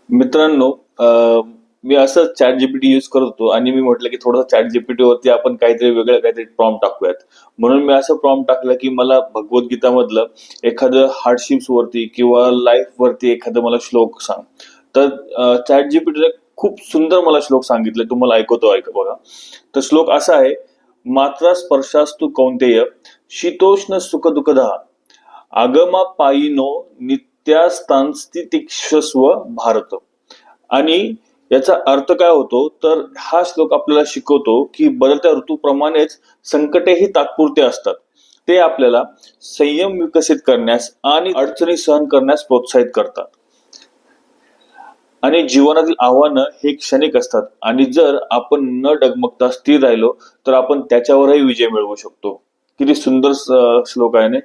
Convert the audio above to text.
मित्रांनो, मी असं chat GPT use करत होतो आणि मी म्हटलं की थोडंसं चॅट जीपीटी वरती आपण काहीतरी वेगळं काहीतरी प्रॉम्प्ट टाकूयात. म्हणून मी असं प्रॉम्प्ट टाकलं की मला भगवद्गीता मधलं एखादं हार्डशिप्स वरती किंवा लाईफ वरती एखादं मला श्लोक सांग. तर चॅट जीपीटीने खूप सुंदर मला श्लोक सांगितले, तुम्हाला ऐकवतो, ऐका बघा. तर श्लोक असा आहे: मात्रा स्पर्शास्तु कौंतेय, शीतोष्ण सुख दुःखदा, आगमा पायीनो नित्यास्तांस्तितिक्षस्व भारत. आणि याचा अर्थ काय होतो, तर हा श्लोक आपल्याला शिकवतो की बदलत्या ऋतूप्रमाणेच संकटेही तात्पुरते असतात. ते आपल्याला संयम विकसित करण्यास आणि अडचणी सहन करण्यास प्रोत्साहित करतात. आणि जीवनातील आव्हानं हे क्षणिक असतात आणि जर आपण न डगमगता स्थिर राहिलो तर आपण त्याच्यावरही विजय मिळवू शकतो. किती सुंदर श्लोक आहे ना.